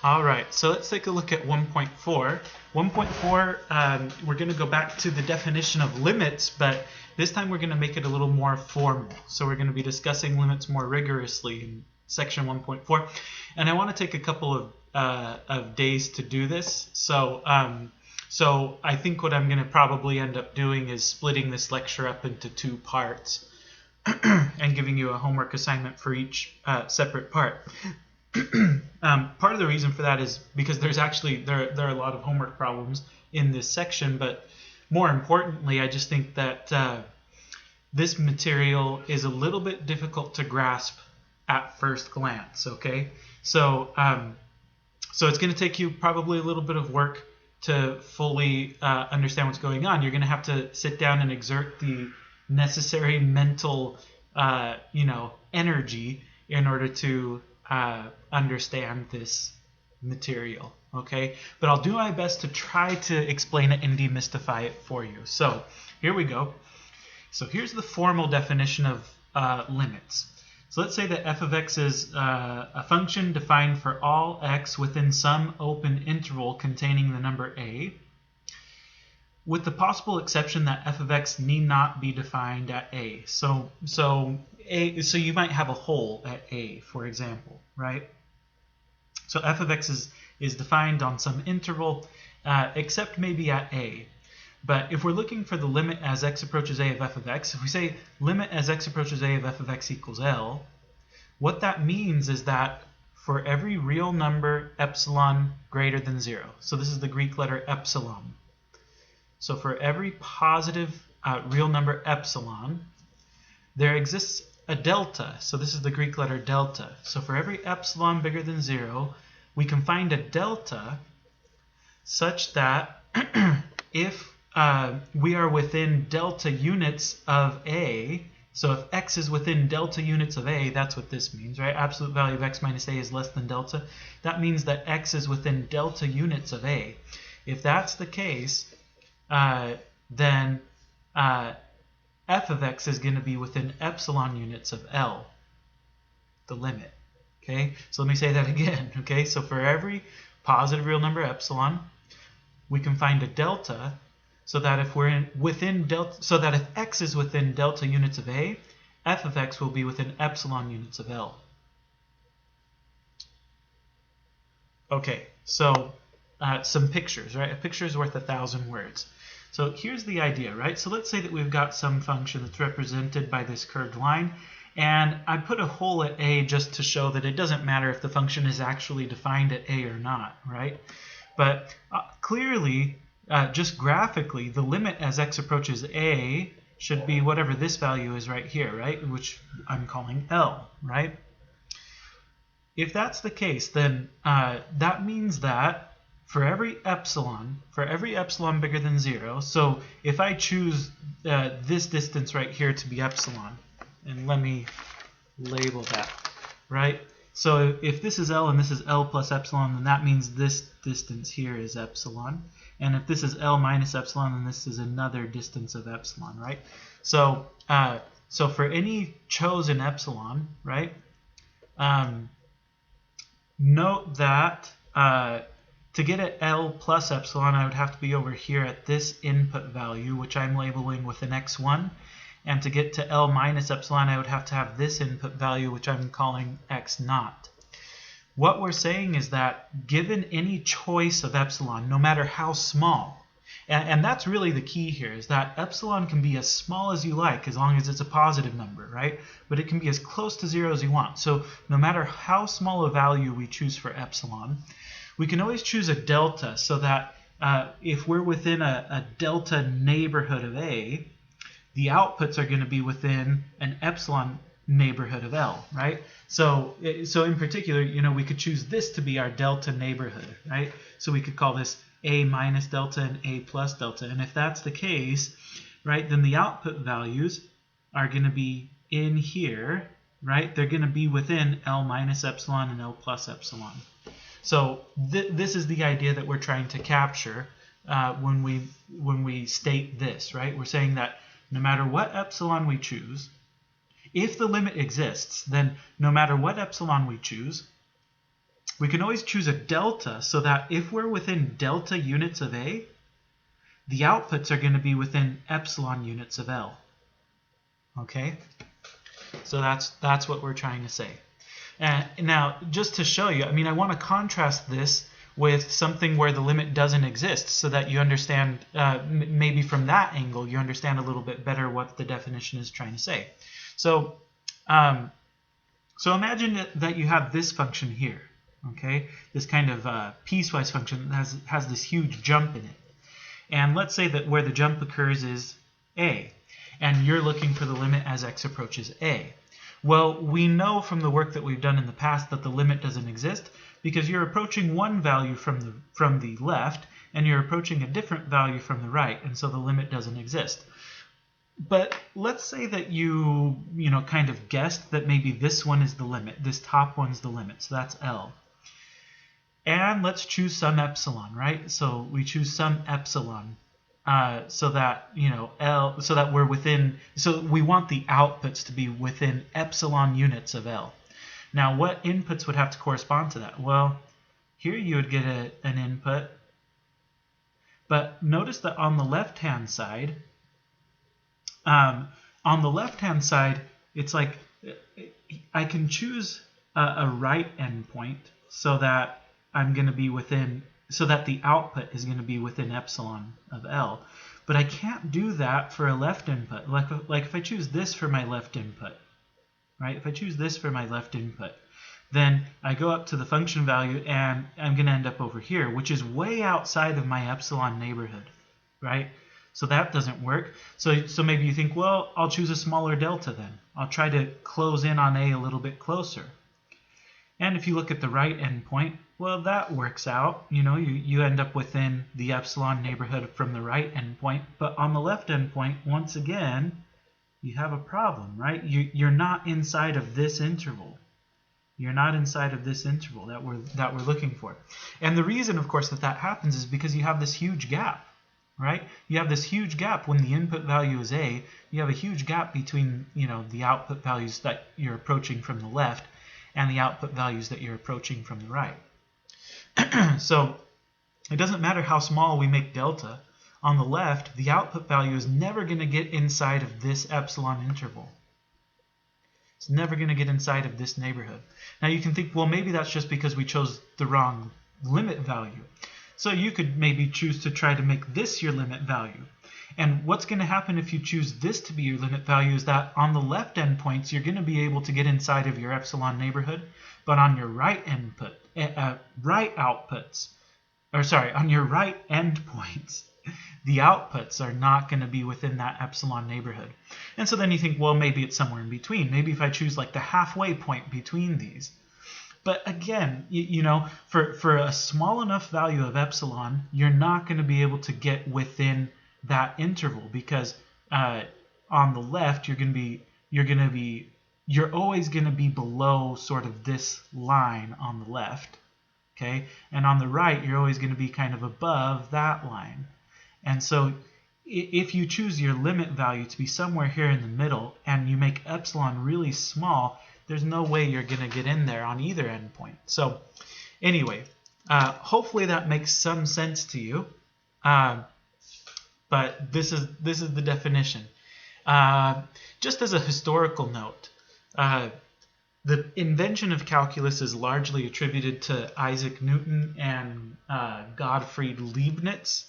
All right, so let's take a look at 1.4. 1.4, we're going to go back to the definition of limits, but this time we're going to make it a little more formal. So we're going to be discussing limits more rigorously in section 1.4. And I want to take a couple of days to do this. So I think what I'm going to probably end up doing is splitting this lecture up into 2 parts and giving you a homework assignment for each separate part. Part of the reason for that is because there's actually there are a lot of homework problems in this section, but more importantly, I just think that this material is a little bit difficult to grasp at first glance. Okay, so it's going to take you probably a little bit of work to fully understand what's going on. You're going to have to sit down and exert the necessary mental energy in order to understand this material, okay? But I'll do my best to try to explain it and demystify it for you. So here we go. So here's the formal definition of limits. So let's say that f of x is a function defined for all x within some open interval containing the number a, with the possible exception that f of x need not be defined at a. So you might have a hole at a, for example, right? So f of x is defined on some interval, except maybe at a. But if we're looking for the limit as x approaches a of f of x, if we say limit as x approaches a of f of x equals L, what that means is that for every real number epsilon greater than 0, so this is the Greek letter epsilon. So for every positive real number epsilon, there exists a delta. So this is the Greek letter delta. So for every epsilon bigger than 0, we can find a delta such that if we are within delta units of a, so if x is within delta units of a, that's what this means, right? Absolute value of x minus a is less than delta. That means that x is within delta units of a. If that's the case, then f of x is going to be within epsilon units of L, the limit. Okay, so let me say that again. Okay, so for every positive real number epsilon, we can find a delta so that if we're within delta, so that if x is within delta units of a, f of x will be within epsilon units of L. Okay, so some pictures, right? A picture is worth 1,000 words. So here's the idea, right? So let's say that we've got some function that's represented by this curved line, and I put a hole at a just to show that it doesn't matter if the function is actually defined at a or not, right? But clearly, just graphically, the limit as x approaches a should be whatever this value is right here, right? Which I'm calling L, right? If that's the case, then that means that for every epsilon bigger than 0, so if I choose this distance right here to be epsilon, and let me label that, right? So if this is L and this is L plus epsilon, then that means this distance here is epsilon. And if this is L minus epsilon, then this is another distance of epsilon, right? So for any chosen epsilon, right, note that to get at L plus epsilon, I would have to be over here at this input value, which I'm labeling with an x1. And to get to L minus epsilon, I would have to have this input value, which I'm calling x naught. What we're saying is that given any choice of epsilon, no matter how small, and that's really the key here, is that epsilon can be as small as you like as long as it's a positive number, right? But it can be as close to 0 as you want. So no matter how small a value we choose for epsilon, we can always choose a delta so that if we're within a delta neighborhood of a, the outputs are going to be within an epsilon neighborhood of L, right? So in particular, we could choose this to be our delta neighborhood, right? So we could call this a minus delta and a plus delta. And if that's the case, right, then the output values are going to be in here, right? They're going to be within L minus epsilon and L plus epsilon. So this is the idea that we're trying to capture when we state this, right? We're saying that no matter what epsilon we choose, if the limit exists, then no matter what epsilon we choose, we can always choose a delta so that if we're within delta units of A, the outputs are going to be within epsilon units of L. Okay? So that's what we're trying to say. Now, just to show you, I mean, I want to contrast this with something where the limit doesn't exist so that you understand, maybe from that angle, you understand a little bit better what the definition is trying to say. So, so imagine that you have this function here, okay? This kind of piecewise function that has this huge jump in it. And let's say that where the jump occurs is A, and you're looking for the limit as x approaches A. Well, we know from the work that we've done in the past that the limit doesn't exist because you're approaching one value from the left and you're approaching a different value from the right, and so the limit doesn't exist. But let's say that you kind of guessed that maybe this one is the limit, this top one's the limit, so that's L. And let's choose some epsilon, right? So we choose some epsilon. So that L, so that we're within, so we want the outputs to be within epsilon units of L. Now, what inputs would have to correspond to that? Well, here you would get an input, but notice that on the left-hand side, it's like I can choose a right endpoint so that I'm going to be within. So that the output is going to be within epsilon of L. But I can't do that for a left input. Like if I choose this for my left input, right? If I choose this for my left input, then I go up to the function value and I'm going to end up over here, which is way outside of my epsilon neighborhood, right? So that doesn't work. So maybe you think, well, I'll choose a smaller delta then. I'll try to close in on A a little bit closer. And if you look at the right endpoint, well, that works out. You end up within the epsilon neighborhood from the right endpoint. But on the left endpoint, once again, you have a problem, right? You're not inside of this interval. You're not inside of this interval that we're looking for. And the reason, of course, that happens is because you have this huge gap, right? You have this huge gap when the input value is A. You have a huge gap between, the output values that you're approaching from the left and the output values that you're approaching from the right. So it doesn't matter how small we make delta. On the left, the output value is never going to get inside of this epsilon interval. It's never going to get inside of this neighborhood. Now you can think, well, maybe that's just because we chose the wrong limit value. So you could maybe choose to try to make this your limit value. And what's going to happen if you choose this to be your limit value is that on the left endpoints, you're going to be able to get inside of your epsilon neighborhood, but on your right endpoints, the outputs are not going to be within that epsilon neighborhood. And so then you think, well, maybe it's somewhere in between. Maybe if I choose like the halfway point between these. But again, for a small enough value of epsilon, you're not going to be able to get within that interval because on the left you're always going to be below sort of this line on the left, okay, and on the right you're always going to be kind of above that line. And so if you choose your limit value to be somewhere here in the middle and you make epsilon really small, there's no way you're going to get in there on either endpoint. So anyway, hopefully that makes some sense to you. But this is the definition. Just as a historical note, the invention of calculus is largely attributed to Isaac Newton and Gottfried Leibniz.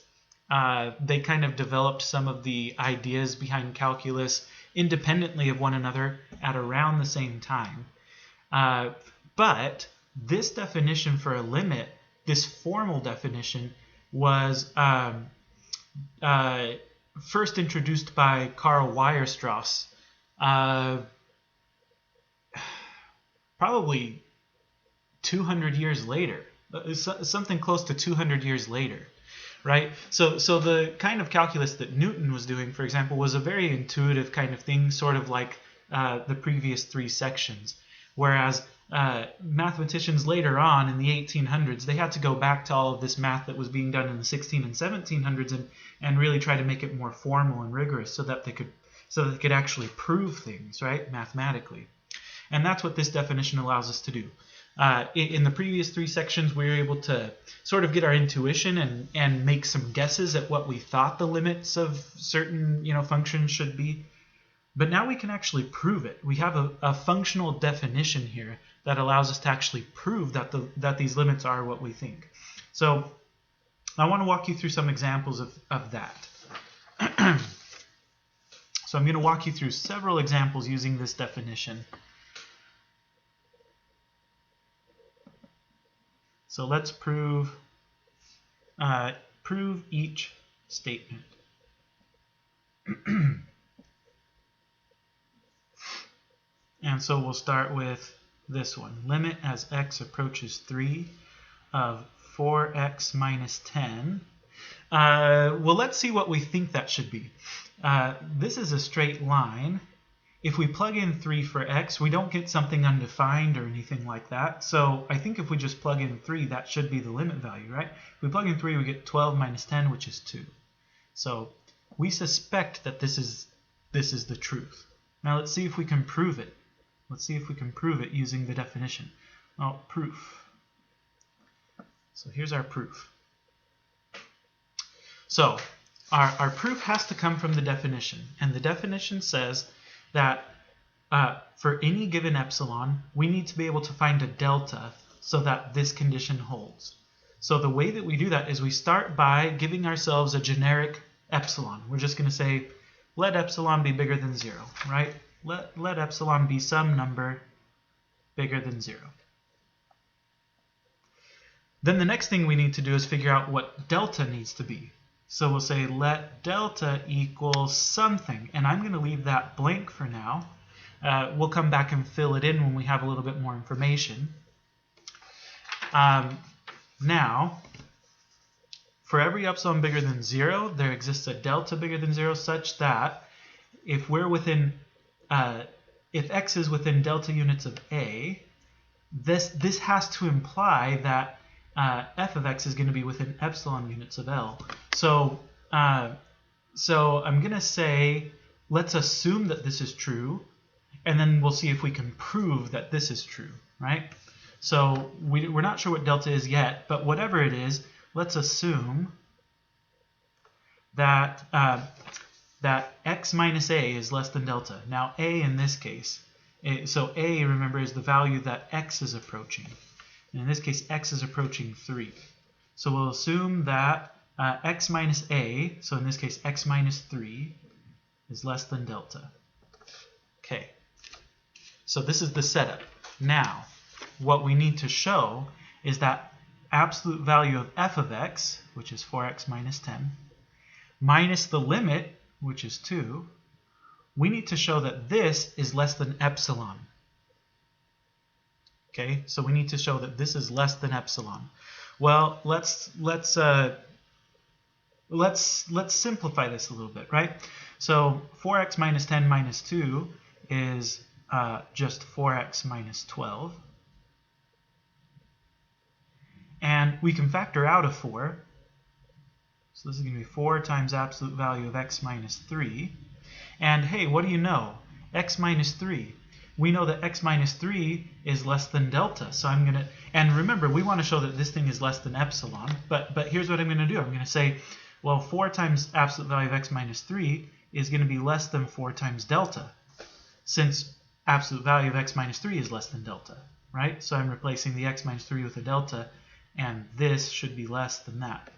They kind of developed some of the ideas behind calculus independently of one another at around the same time. But this definition for a limit, this formal definition, was first introduced by Karl Weierstrass probably 200 years later, something close to 200 years later, right? So the kind of calculus that Newton was doing, for example, was a very intuitive kind of thing, sort of like the previous three sections, whereas mathematicians later on in the 1800s, they had to go back to all of this math that was being done in the 16 and 1700s and really try to make it more formal and rigorous so that they could actually prove things, right, mathematically. And that's what this definition allows us to do. In the previous 3 sections, we were able to sort of get our intuition and make some guesses at what we thought the limits of certain functions should be. But now we can actually prove it. We have a functional definition here that allows us to actually prove that these limits are what we think. So I want to walk you through some examples of that. So I'm going to walk you through several examples using this definition. So let's prove each statement. And so we'll start with this one. Limit as x approaches 3 of 4x minus 10. Well, let's see what we think that should be. This is a straight line. If we plug in 3 for x, we don't get something undefined or anything like that. So I think if we just plug in 3, that should be the limit value, right? If we plug in 3, we get 12 minus 10, which is 2. So we suspect that this is the truth. Now let's see if we can prove it. Let's see if we can prove it using the definition. Oh, proof. So here's our proof. So our proof has to come from the definition. And the definition says that for any given epsilon, we need to be able to find a delta so that this condition holds. So the way that we do that is we start by giving ourselves a generic epsilon. We're just going to say, let epsilon be bigger than 0, right? Let epsilon be some number bigger than 0. Then the next thing we need to do is figure out what delta needs to be. So we'll say let delta equal something, and I'm going to leave that blank for now. We'll come back and fill it in when we have a little bit more information. Now, for every epsilon bigger than 0, there exists a delta bigger than 0 such that if we're within, if x is within delta units of a, this has to imply that f of x is going to be within epsilon units of L. So I'm going to say, let's assume that this is true, and then we'll see if we can prove that this is true, right? So we're not sure what delta is yet, but whatever it is, let's assume that, that x minus a is less than delta. Now a in this case, so a, remember, is the value that x is approaching. And in this case, x is approaching 3. So we'll assume that x minus a, so in this case, x minus 3, is less than delta. Okay, so this is the setup. Now, what we need to show is that absolute value of f of x, which is 4x minus 10, minus the limit, which is 2, we need to show that this is less than epsilon. Okay, so we need to show that this is less than epsilon. Well, let's simplify this a little bit, right? So 4x minus 10 minus 2 is just 4x minus 12. And we can factor out a 4. So this is going to be 4 times absolute value of x minus 3. And hey, what do you know? X minus 3. We know that x minus 3 is less than delta. So I'm going to, and remember, we want to show that this thing is less than epsilon. But here's what I'm going to do. I'm going to say, well, 4 times absolute value of x minus 3 is going to be less than 4 times delta, since absolute value of x minus 3 is less than delta, right? So I'm replacing the x minus 3 with a delta, and this should be less than that.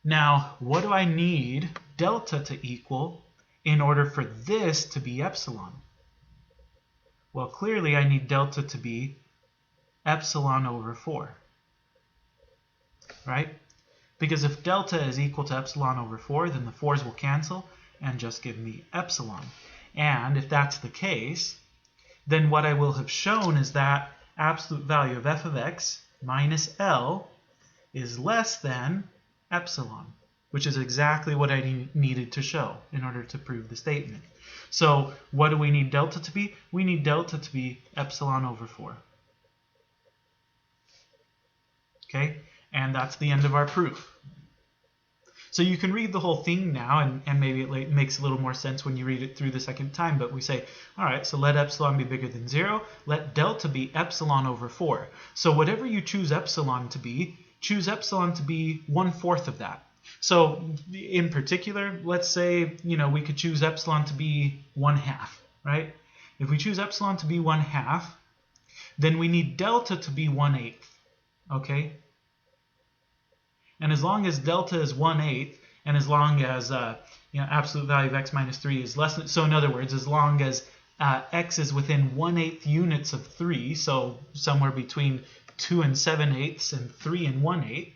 Now, what do I need delta to equal in order for this to be epsilon? Well, clearly I need delta to be epsilon over 4, right? Because if delta is equal to epsilon over 4, then the 4's will cancel and just give me epsilon. And if that's the case, then what I will have shown is that absolute value of f of x minus L is less than epsilon, which is exactly what I needed to show in order to prove the statement. So what do we need delta to be? We need delta to be epsilon over 4. Okay, and that's the end of our proof. So you can read the whole thing now, and maybe it makes a little more sense when you read it through the second time. But we say, all right, so let epsilon be bigger than 0. Let delta be epsilon over 4. So whatever you choose epsilon to be, choose epsilon to be 1/4 of that. So in particular, let's say, we could choose epsilon to be 1/2, right? If we choose epsilon to be 1/2, then we need delta to be 1/8, okay? And as long as delta is 1/8, and as long as absolute value of x minus 3 is less than, so in other words, as long as x is within 1/8 units of 3, so somewhere between 2 and 7/8 and 3 and 1/8,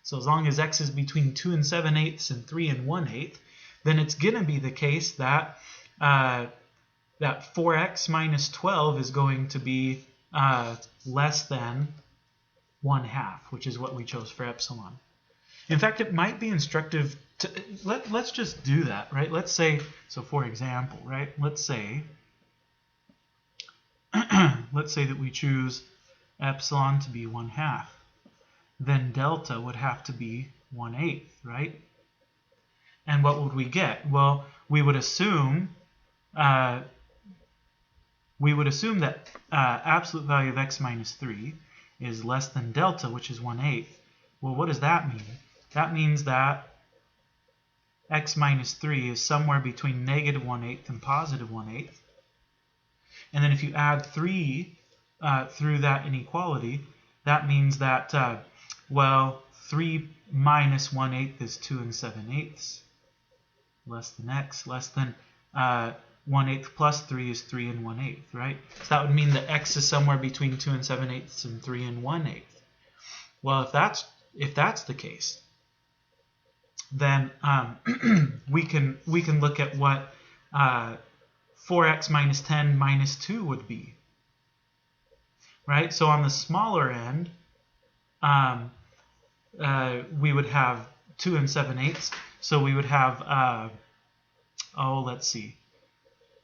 so as long as x is between 2 and 7/8 and 3 and 1/8, then it's going to be the case that that 4x minus 12 is going to be less than 1/2, which is what we chose for epsilon. In fact, it might be instructive to, let's just do that, right? Let's say, so for example, right? Let's say that we choose epsilon to be 1/2. Then delta would have to be 1/8, right? And what would we get? Well, we would assume that absolute value of x minus 3 is less than delta, which is 1/8. Well, what does that mean? That means that x minus 3 is somewhere between negative 1/8 and positive 1/8. And then if you add 3 through that inequality, that means that, 3 minus 1/8 is 2 and 7/8, less than x, less than 1/8 plus 3 is 3 and 1/8, right? So that would mean that x is somewhere between 2 and 7/8 and 3 and 1/8. Well, if that's the case, then we can look at what 4x minus 10 minus 2 would be, right? So on the smaller end, we would have 2 and 7/8. So we would have, let's see.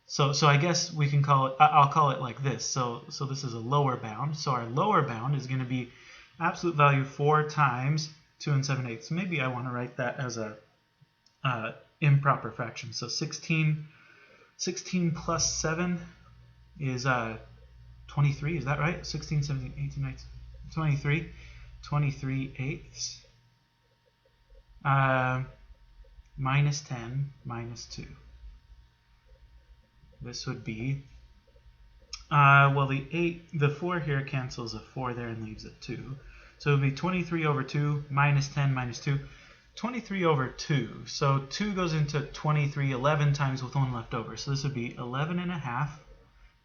So I guess we can call it, I'll call it like this. So this is a lower bound. So our lower bound is going to be absolute value 4 times 2 and 7/8. So maybe I want to write that as a improper fraction. So 16 plus 7 is 23. Is that right? 16, 17, 18, 19, 23. 23/8 minus 10 minus 2. This would be, the 4 here cancels a 4 there and leaves a 2. So it would be 23 over 2 minus 10 minus 2. 23 over 2. So 2 goes into 23 11 times with 1 left over. So this would be 11.5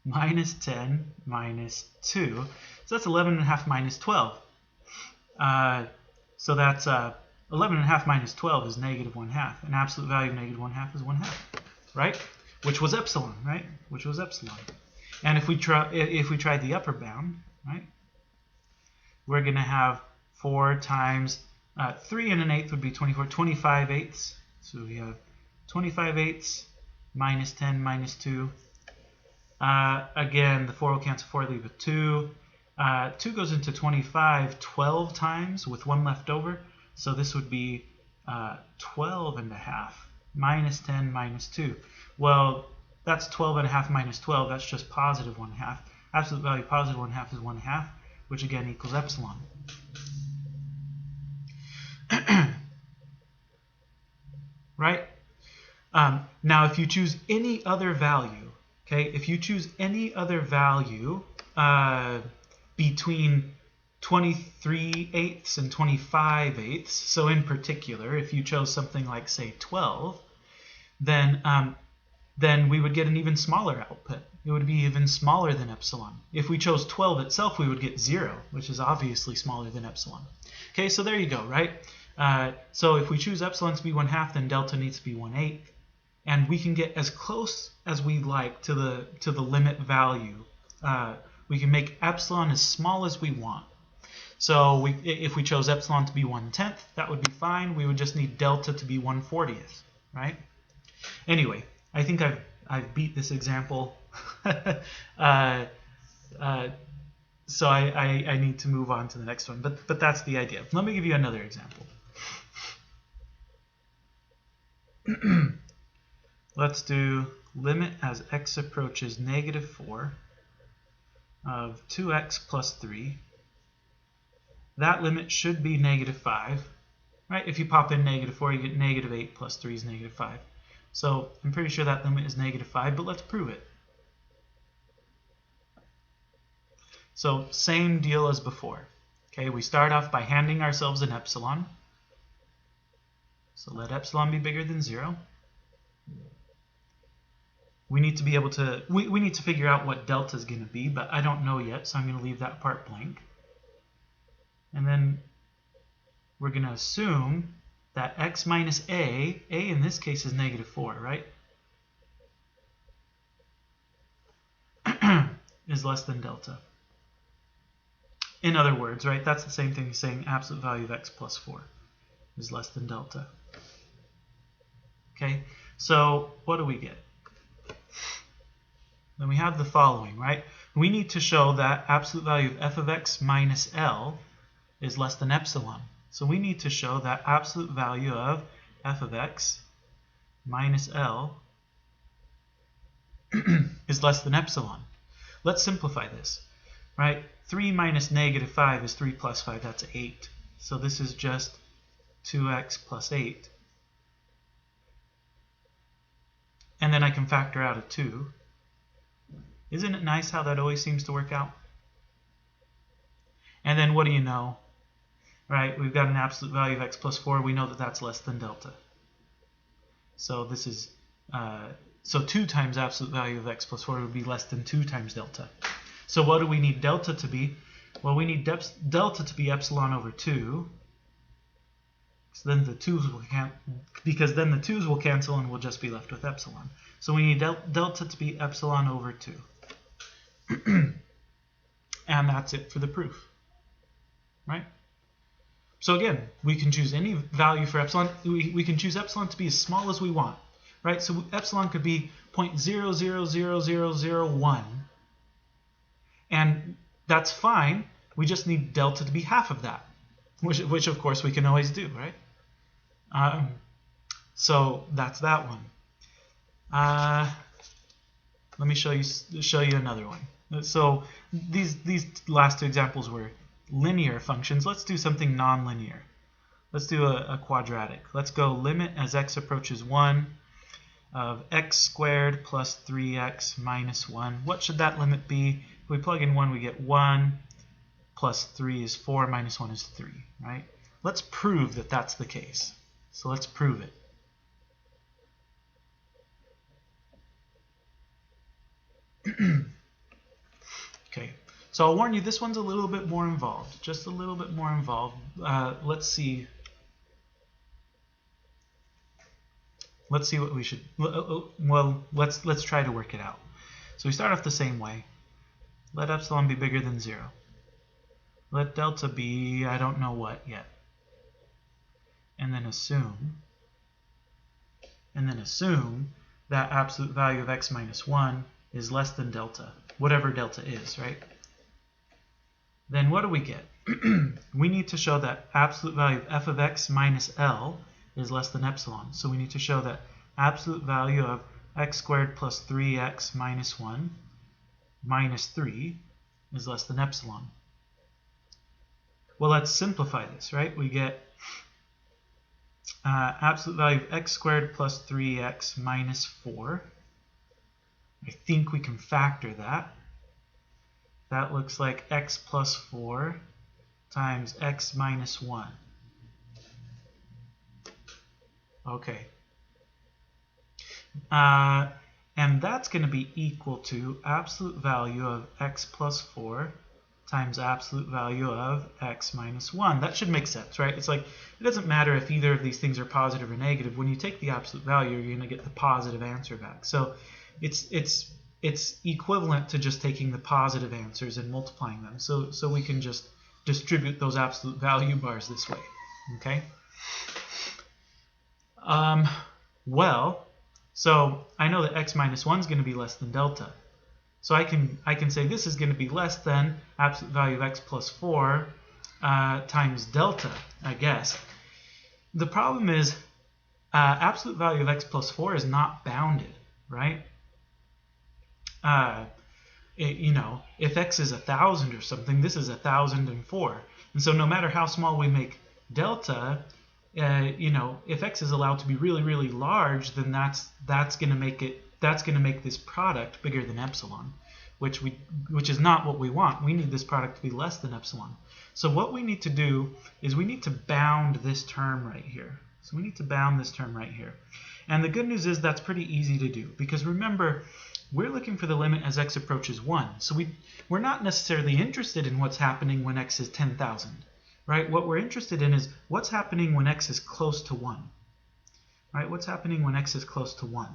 minus 10 minus 2. So that's 11.5 minus 12. So that's 11.5 minus 12 is negative 1/2. An absolute value of negative 1/2 is 1/2, right? Which was epsilon, right? Which was epsilon. And if we try the upper bound, right, we're going to have 4 times 3 and an eighth would be 24, 25/8. So we have 25/8 minus 10 minus 2. Again, the 4 will cancel 4, leave a 2. 2 goes into 25 12 times with 1 left over. So this would be 12.5 minus 10 minus 2. Well, that's 12.5 minus 12. That's just positive 1/2. Absolute value of positive 1/2 is 1/2, which again equals epsilon. Right? Now, if you choose any other value, okay, if you choose any other value between 23/8 and 25/8, so in particular, if you chose something like, say, 12, then we would get an even smaller output. It would be even smaller than epsilon. If we chose 12 itself, we would get 0, which is obviously smaller than epsilon. Okay, so there you go, right? So if we choose epsilon to be 1/2, then delta needs to be 1/8. And we can get as close as we like to the limit value. We can make epsilon as small as we want. So if we chose epsilon to be 1/10, that would be fine. We would just need delta to be 1/40th, right? Anyway, I think I've beat this example. So I need to move on to the next one. But that's the idea. Let me give you another example. let's do limit as x approaches -4 of 2x plus 3. That limit should be -5. Right? If you pop in -4, you get -8 plus 3 is -5. So I'm pretty sure that limit is -5, but let's prove it. So same deal as before. Okay, we start off by handing ourselves an epsilon. So let epsilon be bigger than 0. We need to be able to, we need to figure out what delta is going to be, but I don't know yet, so I'm going to leave that part blank. And then we're going to assume that x minus a in this case is -4, right? is less than delta. In other words, right, that's the same thing as saying absolute value of x plus 4 is less than delta. Okay, so what do we get? Then we have the following, right? We need to show that absolute value of f of x minus L is less than epsilon. So we need to show that absolute value of f of x minus L is less than epsilon. Let's simplify this, right? 3 minus -5 is 3 plus 5, that's 8. So this is just 2x plus 8. And then I can factor out a 2. Isn't it nice how that always seems to work out? And then what do you know? Right, we've got an absolute value of x plus 4. We know that that's less than delta. So this is, so 2 times absolute value of x plus 4 would be less than 2 times delta. So what do we need delta to be? Well, we need delta to be epsilon over 2. So then the 2's will because then the 2's will cancel and we'll just be left with epsilon. So we need delta to be epsilon over 2. And that's it for the proof. Right? So again, we can choose any value for epsilon. We can choose epsilon to be as small as we want. Right? So epsilon could be 0.000001. And that's fine. We just need delta to be half of that, which of course we can always do, right? So that's that one. Let me show you another one. So these last 2 examples were linear functions. Let's do something nonlinear. Let's do a quadratic. Let's go limit as x approaches 1 of x squared plus 3x minus 1. What should that limit be? If we plug in 1, we get 1 plus 3 is 4 minus 1 is 3, right? Let's prove that that's the case. So let's prove it. Okay, so I'll warn you, this one's a little bit more involved, just a little bit more involved. Let's see what we should, well, let's try to work it out. So we start off the same way. Let epsilon be bigger than 0. Let delta be, I don't know what yet. And then assume that absolute value of x minus 1 is less than delta, whatever delta is, right? Then what do we get? We need to show that absolute value of f of x minus L is less than epsilon. So we need to show that absolute value of x squared plus 3x minus 1 minus 3 is less than epsilon. Well, let's simplify this, right? We get absolute value of x squared plus 3x minus 4. I think we can factor that. That looks like x plus 4 times x minus 1. Okay. And that's going to be equal to absolute value of x plus 4 times absolute value of x minus 1. That should make sense, right? It's like, it doesn't matter if either of these things are positive or negative. When you take the absolute value, you're going to get the positive answer back. So it's equivalent to just taking the positive answers and multiplying them. So we can just distribute those absolute value bars this way. Okay? Well, so I know that x minus 1 is going to be less than delta. So I can say this is going to be less than absolute value of x plus 4 times delta, I guess. The problem is absolute value of x plus 4 is not bounded, right? If x is 1,000 or something, this is 1,004. And so no matter how small we make delta, if x is allowed to be really, really large, then that's going to make this product bigger than epsilon, which is not what we want. We need this product to be less than epsilon. So what we need to do is we need to bound this term right here. So we need to bound this term right here. And the good news is that's pretty easy to do, because remember, we're looking for the limit as x approaches 1. So we're not necessarily interested in what's happening when x is 10,000, right? What we're interested in is what's happening when x is close to 1, right? What's happening when x is close to 1.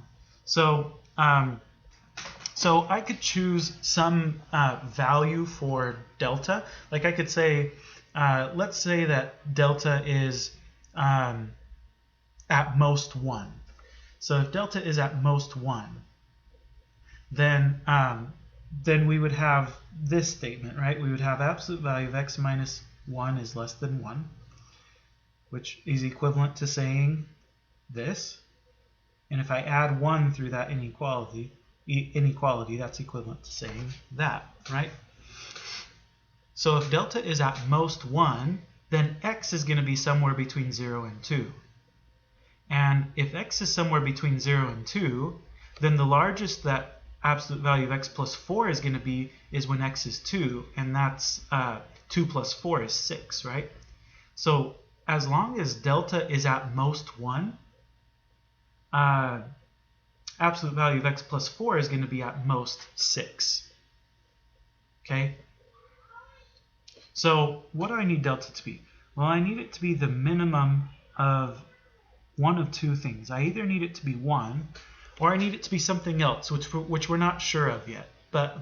So I could choose some value for delta. Like I could say, let's say that delta is at most 1. So if delta is at most 1, then we would have this statement, right? We would have absolute value of x minus 1 is less than 1, which is equivalent to saying this. And if I add 1 through that inequality, that's equivalent to saying that, right? So if delta is at most 1, then x is going to be somewhere between 0 and 2. And if x is somewhere between 0 and 2, then the largest that absolute value of x plus 4 is going to be is when x is 2, and that's 2 plus 4 is 6, right? So as long as delta is at most 1, absolute value of x plus 4 is going to be at most 6. Okay? So what do I need delta to be? Well, I need it to be the minimum of one of two things. I either need it to be 1, or I need it to be something else, which we're not sure of yet. But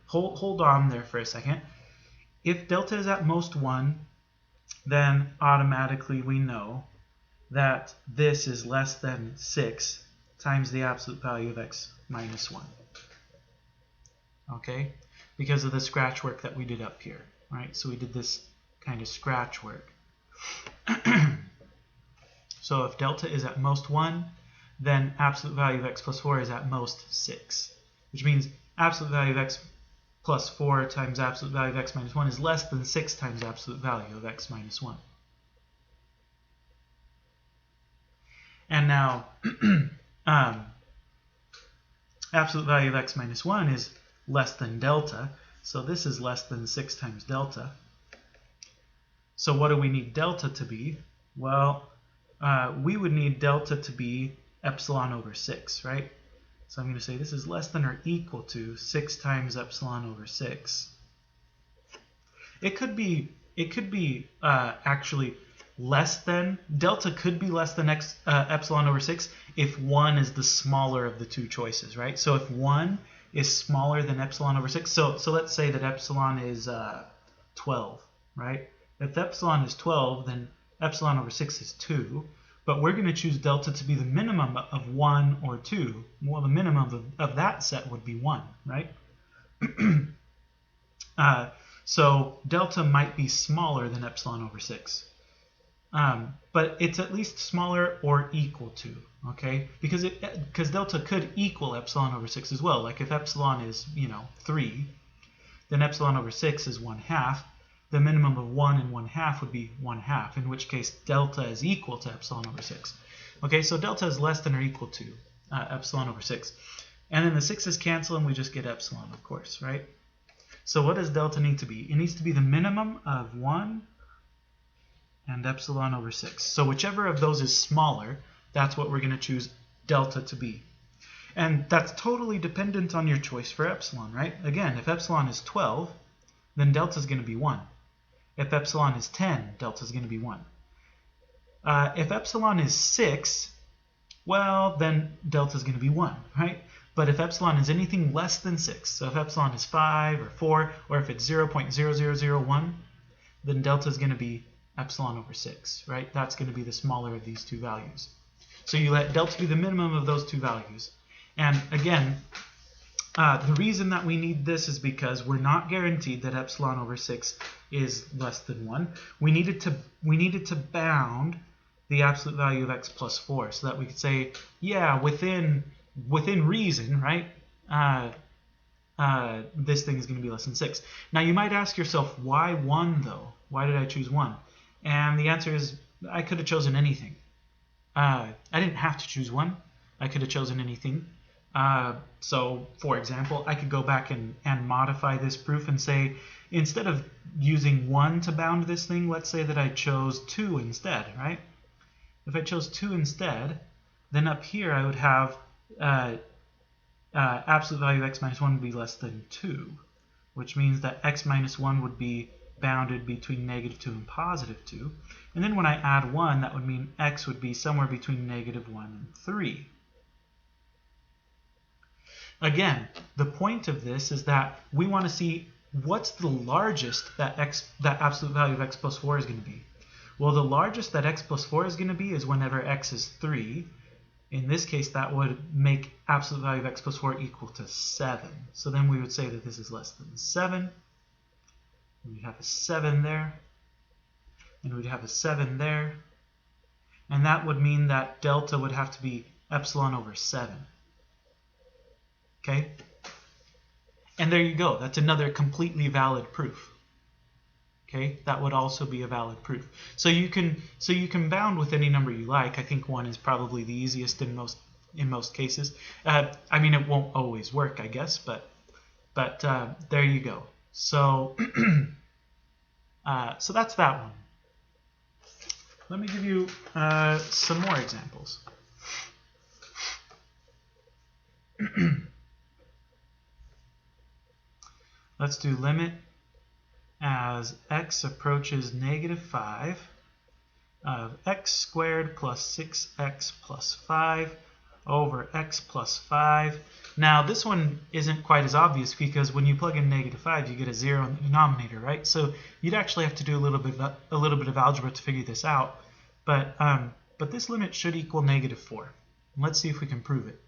hold on there for a second. If delta is at most 1, then automatically we know that this is less than 6 times the absolute value of x minus 1. Okay? Because of the scratch work that we did up here, right? So we did this kind of scratch work. So if delta is at most 1, then absolute value of x plus 4 is at most 6, which means absolute value of x plus 4 times absolute value of x minus 1 is less than 6 times absolute value of x minus 1. And now, absolute value of x minus 1 is less than delta, so this is less than 6 times delta. So what do we need delta to be? Well, we would need delta to be epsilon over 6, right? So I'm going to say this is less than or equal to 6 times epsilon over 6. It could be actually less than, delta could be less than epsilon over 6 if 1 is the smaller of the two choices, right? So if 1 is smaller than epsilon over 6, so let's say that epsilon is 12, right? If epsilon is 12, then epsilon over 6 is 2, but we're going to choose delta to be the minimum of 1 or 2. Well, the minimum of that set would be 1, right? So delta might be smaller than epsilon over 6. But it's at least smaller or equal to, okay? Because delta could equal epsilon over 6 as well. Like if epsilon is, 3, then epsilon over 6 is 1/2. The minimum of 1 and 1/2 would be 1/2, in which case delta is equal to epsilon over 6. Okay, so delta is less than or equal to epsilon over 6. And then the 6's cancel and we just get epsilon, of course, right? So what does delta need to be? It needs to be the minimum of 1 and epsilon over 6. So whichever of those is smaller, that's what we're going to choose delta to be. And that's totally dependent on your choice for epsilon, right? Again, if epsilon is 12, then delta is going to be 1. If epsilon is 10, delta is going to be 1. If epsilon is 6, well, then delta is going to be 1, right? But if epsilon is anything less than 6, so if epsilon is 5 or 4, or if it's 0.0001, then delta is going to be epsilon over 6, right? That's going to be the smaller of these two values. So you let delta be the minimum of those two values. And again, the reason that we need this is because we're not guaranteed that epsilon over 6 is less than 1. We needed to bound the absolute value of x plus 4, so that we could say, yeah, within reason, right? This thing is going to be less than 6. Now you might ask yourself, why 1 though? Why did I choose 1? And the answer is, I could have chosen anything. I didn't have to choose 1. I could have chosen anything. So, for example, I could go back and modify this proof and say, instead of using 1 to bound this thing, let's say that I chose 2 instead, right? If I chose 2 instead, then up here I would have absolute value of x minus 1 would be less than 2, which means that x minus 1 would be bounded between negative 2 and positive 2. And then when I add 1, that would mean x would be somewhere between negative 1 and 3. Again, the point of this is that we want to see what's the largest that absolute value of x plus 4 is going to be. Well, the largest that x plus 4 is going to be is whenever x is 3. In this case, that would make absolute value of x plus 4 equal to 7. So then we would say that this is less than 7. We'd have a 7 there. And we'd have a 7 there. And that would mean that delta would have to be epsilon over 7. Okay? And there you go. That's another completely valid proof. Okay? That would also be a valid proof. So you can bound with any number you like. I think 1 is probably the easiest in most cases. I mean, it won't always work, I guess, but there you go. So so that's that one. Let me give you some more examples. Let's do limit as x approaches negative 5 of x squared plus 6x plus 5 over x plus 5. Now this one isn't quite as obvious because when you plug in negative 5 you get a 0 in the denominator, right? So you'd actually have to do a little bit of algebra to figure this out. But this limit should equal negative 4. Let's see if we can prove it.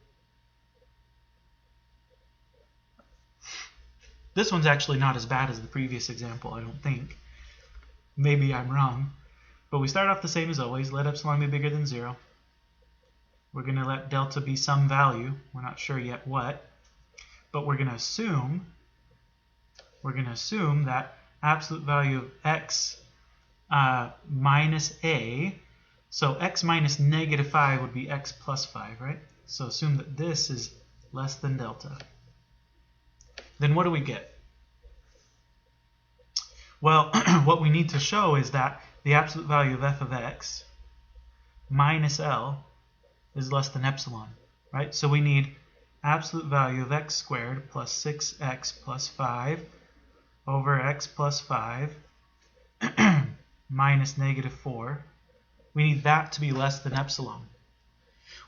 This one's actually not as bad as the previous example, I don't think. Maybe I'm wrong. But we start off the same as always. Let epsilon be bigger than 0. We're going to let delta be some value. We're not sure yet what. But we're going to assume that absolute value of x minus a, so x minus negative 5 would be x plus 5, right? So assume that this is less than delta. Then what do we get? Well, what we need to show is that the absolute value of f of x minus L is less than epsilon, right? So we need absolute value of x squared plus 6x plus 5 over x plus 5 minus negative 4. We need that to be less than epsilon.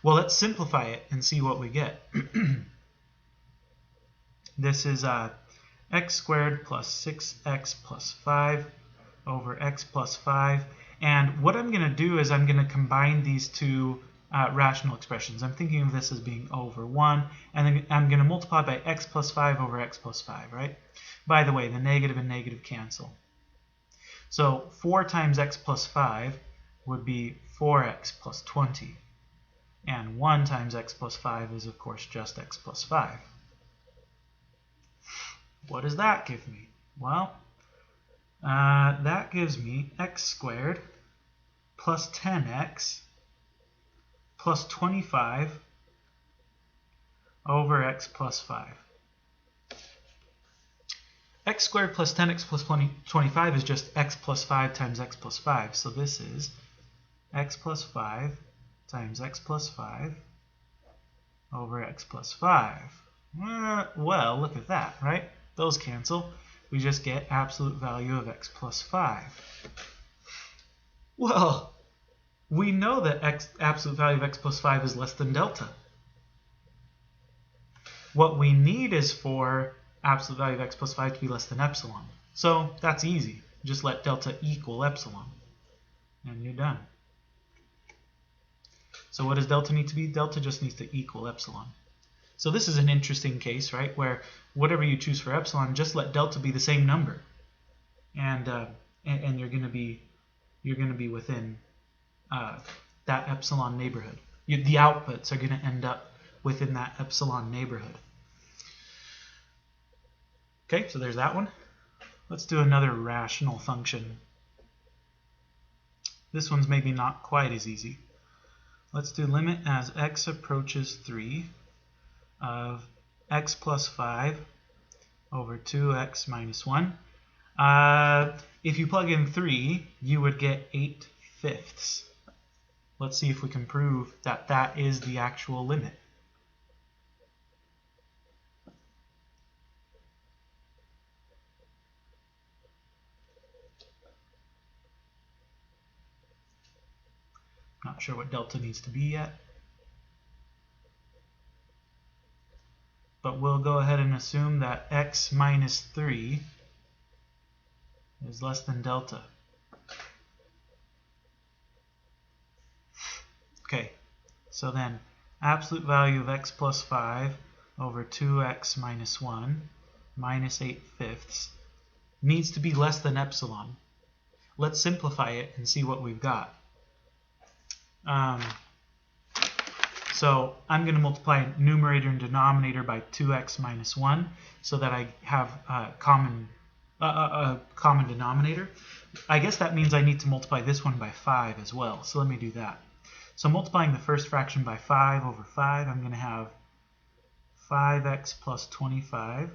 Well, let's simplify it and see what we get. This is x squared plus 6x plus 5 over x plus 5. And what I'm going to do is I'm going to combine these two rational expressions. I'm thinking of this as being over 1, and then I'm going to multiply by x plus 5 over x plus 5, right? By the way, the negative and negative cancel. So 4 times x plus 5 would be 4x plus 20. And 1 times x plus 5 is, of course, just x plus 5. What does that give me? Well, that gives me x squared plus 10x plus 25 over x plus 5. X squared plus 10x plus 25 is just x plus 5 times x plus 5. So this is x plus 5 times x plus 5 over x plus 5. Well, look at that, right? Those cancel. We just get absolute value of x plus 5. Well, we know that absolute value of x plus 5 is less than delta. What we need is for absolute value of x plus 5 to be less than epsilon. So that's easy. Just let delta equal epsilon. And you're done. So what does delta need to be? Delta just needs to equal epsilon. So this is an interesting case, right, where whatever you choose for epsilon, just let delta be the same number, and you're going to be within that epsilon neighborhood. The outputs are going to end up within that epsilon neighborhood. Okay, so there's that one. Let's do another rational function. This one's maybe not quite as easy. Let's do limit as x approaches 3 of x plus 5 over 2x minus 1. If you plug in 3, you would get 8/5. Let's see if we can prove that that is the actual limit. Not sure what delta needs to be yet. But we'll go ahead and assume that x minus 3 is less than delta. Okay, so then absolute value of x plus 5 over 2x minus 1 minus 8/5 needs to be less than epsilon. Let's simplify it and see what we've got. So I'm going to multiply numerator and denominator by 2x minus 1 so that I have a common denominator. I guess that means I need to multiply this one by 5 as well. So let me do that. So multiplying the first fraction by 5 over 5, I'm going to have 5x plus 25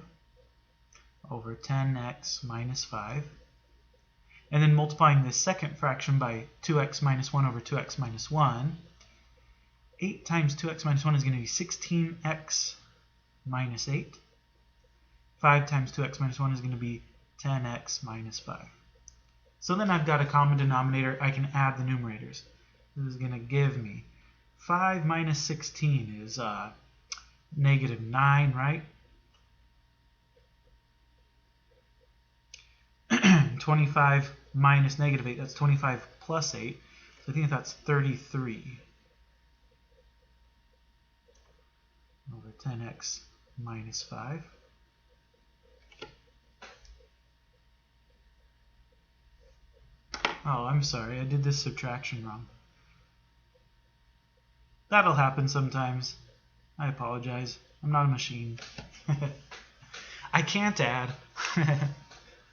over 10x minus 5. And then multiplying the second fraction by 2x minus 1 over 2x minus 1, 8 times 2x minus 1 is going to be 16x minus 8. 5 times 2x minus 1 is going to be 10x minus 5. So then I've got a common denominator. I can add the numerators. This is going to give me 5 minus 16 is negative 9, right? 25 minus negative 8, that's 25 plus 8. So I think that's 33 over 10x minus 5. Oh, I'm sorry, I did this subtraction wrong. That'll happen sometimes. I apologize. I'm not a machine. I can't add.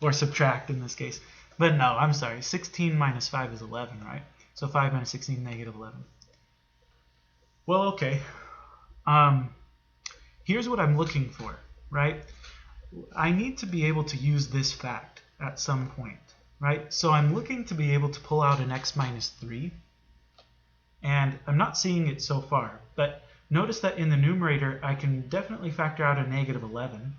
Or subtract in this case. But no, I'm sorry. 16 minus 5 is 11, right? So 5 minus 16, negative 11. Well, okay. Here's what I'm looking for, right? I need to be able to use this fact at some point, right? So I'm looking to be able to pull out an x minus 3. And I'm not seeing it so far. But notice that in the numerator, I can definitely factor out a negative 11.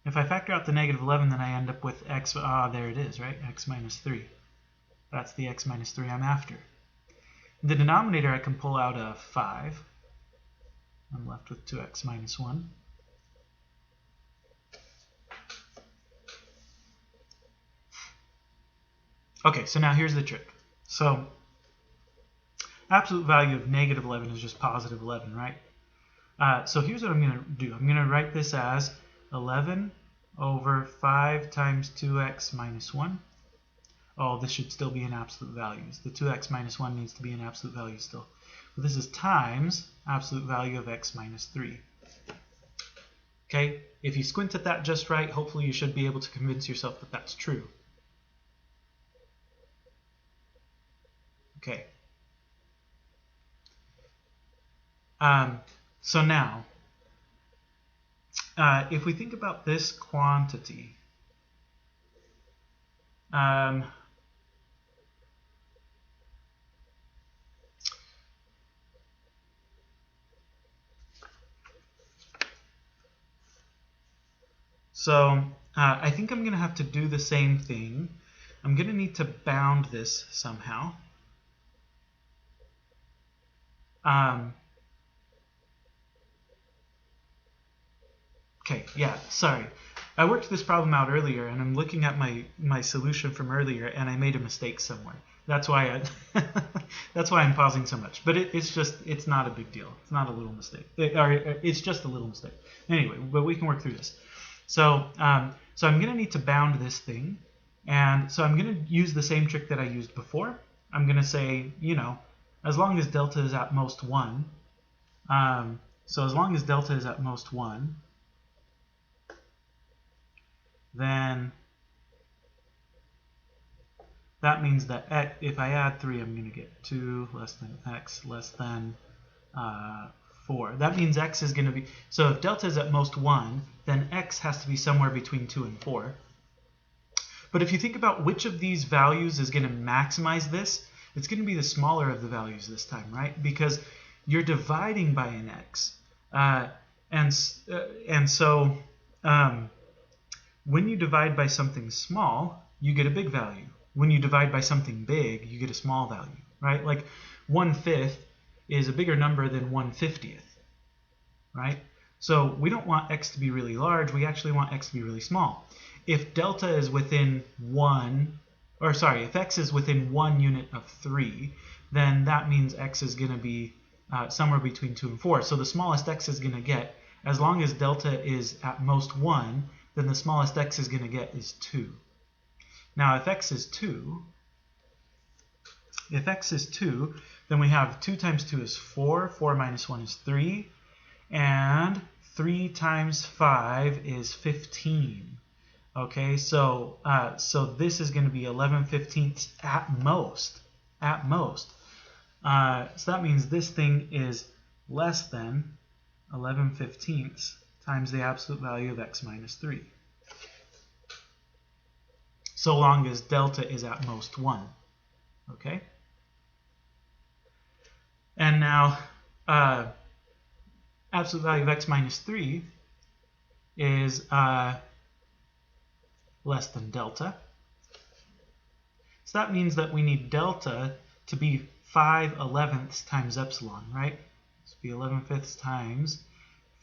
If I factor out the negative 11, then I end up with x, there it is, right? X minus 3. That's the x minus 3 I'm after. In the denominator, I can pull out a 5. I'm left with 2x minus 1. Okay, so now here's the trick. So absolute value of negative 11 is just positive 11, right? So here's what I'm going to do. I'm going to write this as 11 over 5 times 2x minus 1. Oh, this should still be in absolute values. The 2x minus 1 needs to be in absolute values still. But this is times absolute value of x minus 3. Okay, if you squint at that just right, hopefully you should be able to convince yourself that that's true. Okay. So now, if we think about this quantity, I think I'm going to have to do the same thing. I'm going to need to bound this somehow. Okay, yeah, sorry. I worked this problem out earlier, and I'm looking at my solution from earlier, and I made a mistake somewhere. That's why that's why I'm pausing so much. But it's not a big deal. It's not a little mistake. It's just a little mistake. Anyway, but we can work through this. So I'm going to need to bound this thing, And so I'm going to use the same trick that I used before. I'm going to say, as long as delta is at most 1, so as long as delta is at most 1, then that means that if I add 3, I'm going to get 2 less than x less than 4. That means x is going to be, so if delta is at most 1, then x has to be somewhere between 2 and 4. But if you think about which of these values is going to maximize this, it's going to be the smaller of the values this time, right? Because you're dividing by an x. And so when you divide by something small, you get a big value. When you divide by something big, you get a small value, right? Like 1/5 is a bigger number than 1/50th, right? So we don't want x to be really large. We actually want x to be really small. If delta is within if x is within 1 unit of 3, then that means x is going to be somewhere between 2 and 4. So the smallest x is going to get, as long as delta is at most 1, then the smallest x is going to get is 2. Now if x is 2, then we have 2 times 2 is 4, 4 minus 1 is 3, and 3 times 5 is 15. Okay, so this is going to be 11/15 at most. So that means this thing is less than 11/15 times the absolute value of x minus 3. So long as delta is at most 1. Okay? And now absolute value of x minus 3 is less than delta. So that means that we need delta to be 5/11 times epsilon, right? So be 11/5 times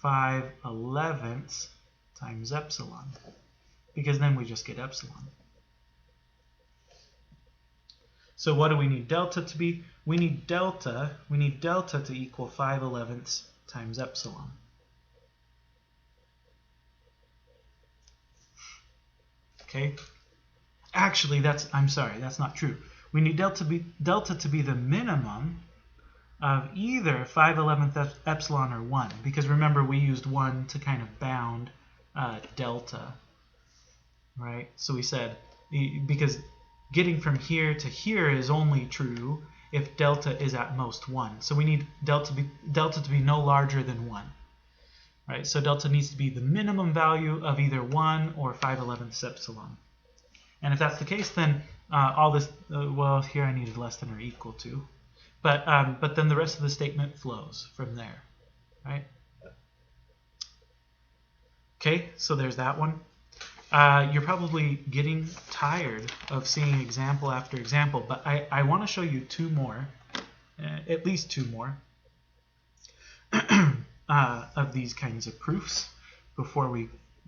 5/11 times epsilon, because then we just get epsilon. So what do we need delta to be? We need delta to equal 5/11 times epsilon. Okay? Actually, I'm sorry, that's not true. We need delta to be the minimum of either 5/11 epsilon or 1, because remember we used 1 to kind of bound delta, right? So we said, because getting from here to here is only true if delta is at most 1. So we need delta to be no larger than 1. Right? So delta needs to be the minimum value of either 1 or 5/11 epsilon. And if that's the case, then all this, well, here I needed less than or equal to. But then the rest of the statement flows from there. Right? Okay, so there's that one. You're probably getting tired of seeing example after example, but I want to show you 2 more, at least 2 more, of these kinds of proofs before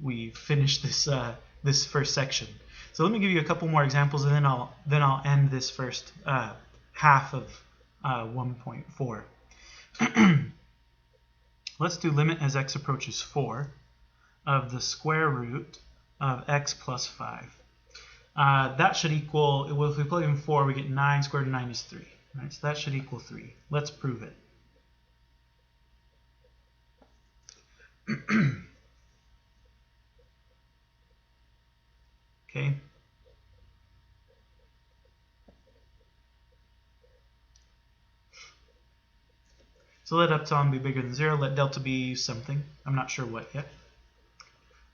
we finish this first section. So let me give you a couple more examples, and then I'll end this first half of 1.4. Let's do limit as x approaches 4 of the square root of x plus 5. That should equal, well, if we plug in 4, we get 9 squared root of 9 is 3. Right? So that should equal 3. Let's prove it. Okay. So let epsilon be bigger than 0. Let delta be something. I'm not sure what yet.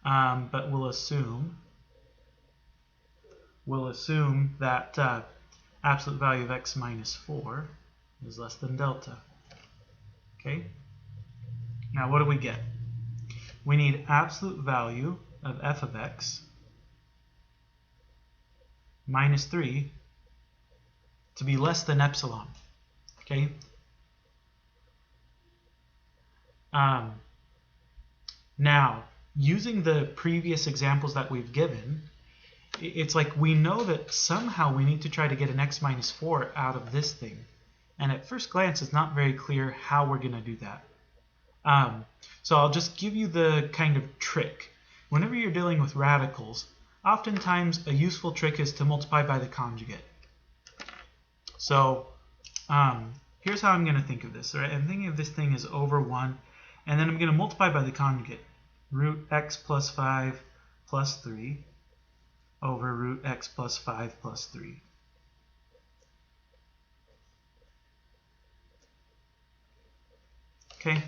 But we'll assume that absolute value of x minus 4 is less than delta. Okay. Now what do we get? We need absolute value of f of x minus 3 to be less than epsilon. Okay. Now, using the previous examples that we've given, it's like we know that somehow we need to try to get an x minus 4 out of this thing. And at first glance, it's not very clear how we're going to do that. So I'll just give you the kind of trick. Whenever you're dealing with radicals, oftentimes a useful trick is to multiply by the conjugate. So here's how I'm going to think of this. Right? I'm thinking of this thing as over 1, and then I'm going to multiply by the conjugate. Root x plus 5 plus 3 over root x plus 5 plus 3. Okay.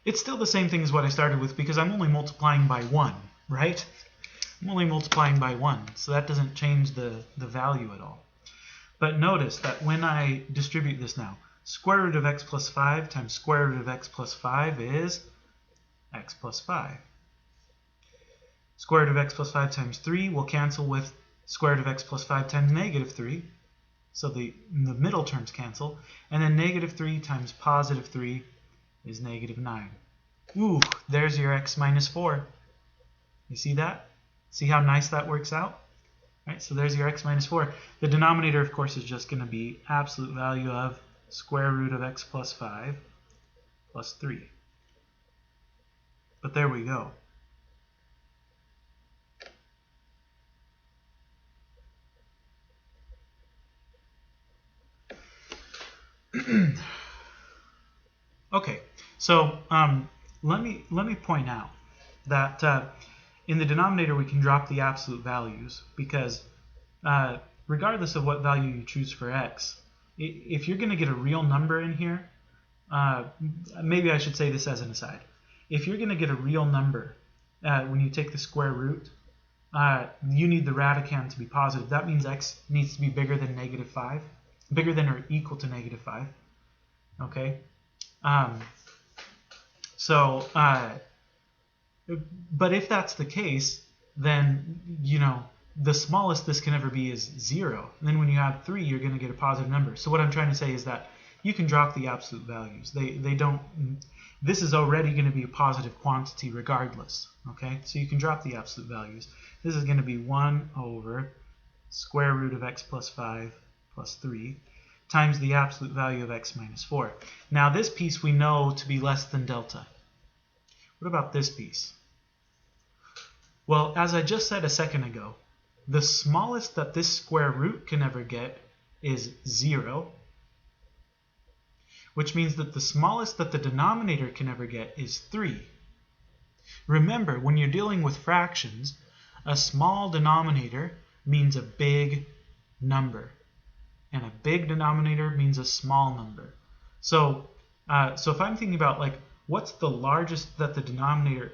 It's still the same thing as what I started with because I'm only multiplying by 1, right? I'm only multiplying by 1, so that doesn't change the value at all. But notice that when I distribute this now, square root of x plus 5 times square root of x plus 5 is x plus 5. Square root of x plus 5 times 3 will cancel with square root of x plus 5 times negative 3. So the middle terms cancel. And then negative 3 times positive 3 is negative 9. Ooh, there's your x minus 4. You see that? See how nice that works out? Right, so there's your x minus 4. The denominator, of course, is just going to be absolute value of square root of x plus 5 plus 3. But there we go. Okay, so let me point out that in the denominator we can drop the absolute values because regardless of what value you choose for x, if you're going to get a real number in here, maybe I should say this as an aside. If you're going to get a real number when you take the square root, you need the radicand to be positive. That means x needs to be bigger than negative 5, bigger than or equal to negative 5. Okay? But if that's the case, then, you know, the smallest this can ever be is 0. And then when you add 3, you're going to get a positive number. So what I'm trying to say is that you can drop the absolute values. They don't. This is already going to be a positive quantity regardless. Okay? So you can drop the absolute values. This is going to be 1 over square root of x plus 5 plus 3 times the absolute value of x minus 4. Now this piece we know to be less than delta. What about this piece? Well, as I just said a second ago, the smallest that this square root can ever get is 0, which means that the smallest that the denominator can ever get is 3. Remember, when you're dealing with fractions, a small denominator means a big number, and a big denominator means a small number. So if I'm thinking about, like, what's the largest that the denominator...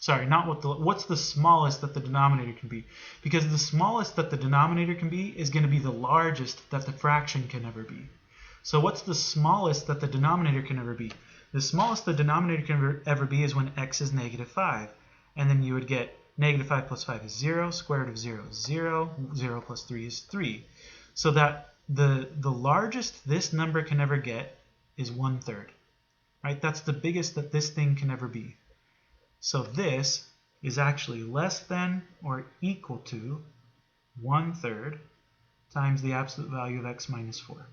what's the smallest that the denominator can be? Because the smallest that the denominator can be is going to be the largest that the fraction can ever be. So what's the smallest that the denominator can ever be? The smallest the denominator can ever be is when x is negative 5. And then you would get negative 5 plus 5 is 0, square root of 0 is 0, 0 plus 3 is 3. So that the largest this number can ever get is 1/3. Right? That's the biggest that this thing can ever be. So this is actually less than or equal to 1/3 times the absolute value of x minus 4.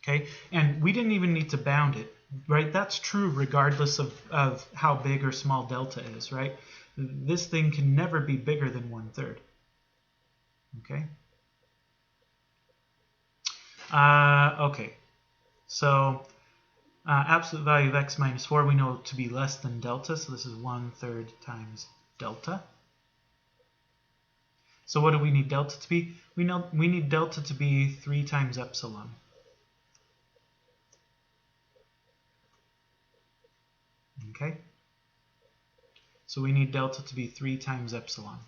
Okay, and we didn't even need to bound it, right? That's true regardless of how big or small delta is, right? This thing can never be bigger than 1/3. Okay. Okay, so absolute value of x minus 4 we know to be less than delta, so this is 1/3 times delta. So what do we need delta to be? We need delta to be 3 times epsilon. Okay? So we need delta to be 3 times epsilon.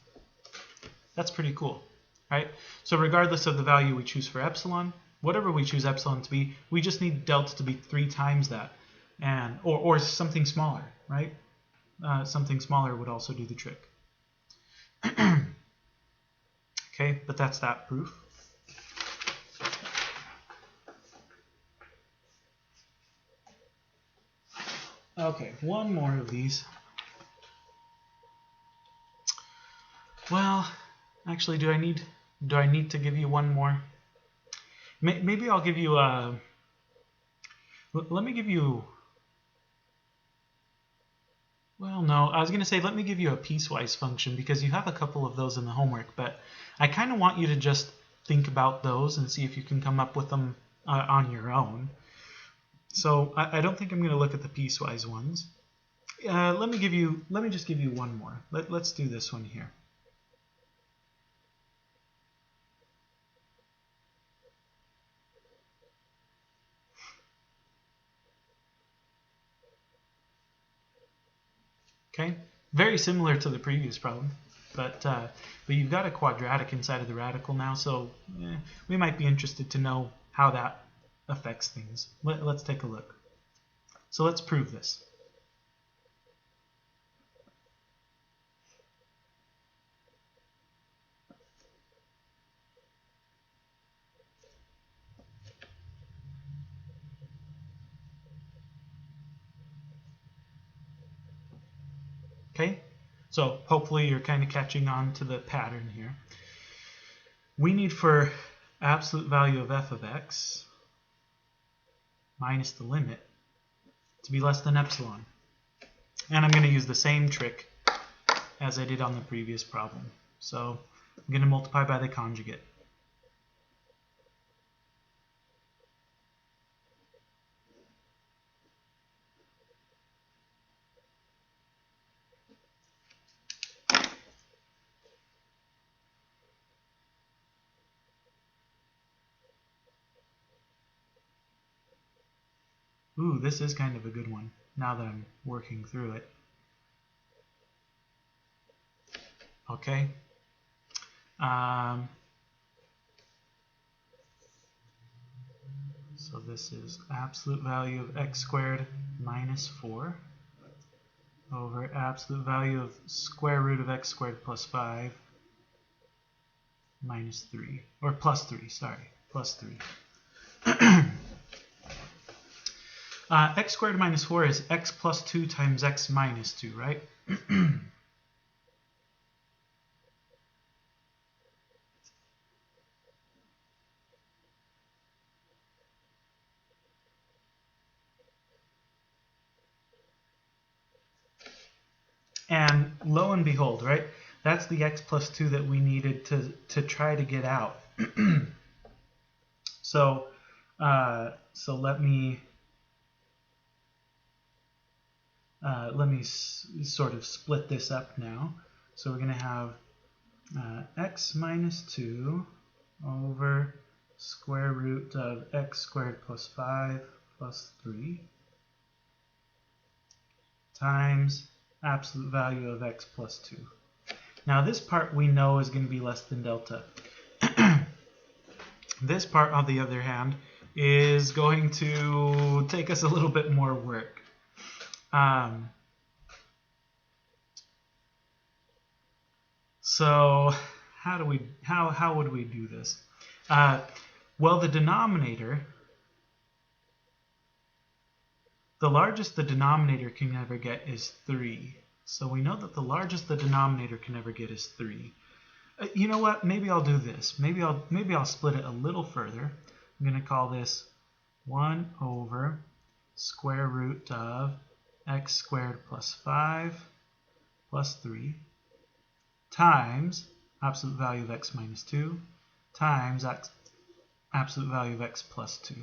That's pretty cool, right? So regardless of the value we choose for epsilon, whatever we choose epsilon to be, we just need delta to be 3 times that, and or something smaller, right? Something smaller would also do the trick. Okay, but that's that proof. Okay, one more of these. Well, actually, do I need to give you one more? Maybe I'll give you let me give you Well, no, I was going to say let me give you a piecewise function because you have a couple of those in the homework, but I kind of want you to just think about those and see if you can come up with them on your own. So I don't think I'm going to look at the piecewise ones. Let me just give you one more. Let's do this one here. Okay, very similar to the previous problem, but you've got a quadratic inside of the radical now, so we might be interested to know how that affects things. Let's take a look. So let's prove this. Okay, so hopefully you're kind of catching on to the pattern here. We need for absolute value of f of x minus the limit to be less than epsilon. And I'm going to use the same trick as I did on the previous problem. So I'm going to multiply by the conjugate. Ooh, this is kind of a good one, now that I'm working through it. Okay. So this is absolute value of x squared minus 4 over absolute value of square root of x squared plus 5 minus 3, or plus 3, sorry, plus 3. X squared minus 4 is x plus 2 times x minus 2, right? And lo and behold, right? That's the x plus 2 that we needed to try to get out. So let me sort of split this up now. So we're going to have x minus 2 over square root of x squared plus 5 plus 3 times absolute value of x plus 2. Now this part we know is going to be less than delta. This part, on the other hand, is going to take us a little bit more work. So how would we do this? Well, the denominator, the largest the denominator can ever get is 3. So we know that the largest the denominator can ever get is 3. You know what? Maybe I'll do this. Maybe I'll split it a little further. I'm going to call this 1 over square root of x squared plus 5 plus 3 times absolute value of x minus 2 times absolute value of x plus 2.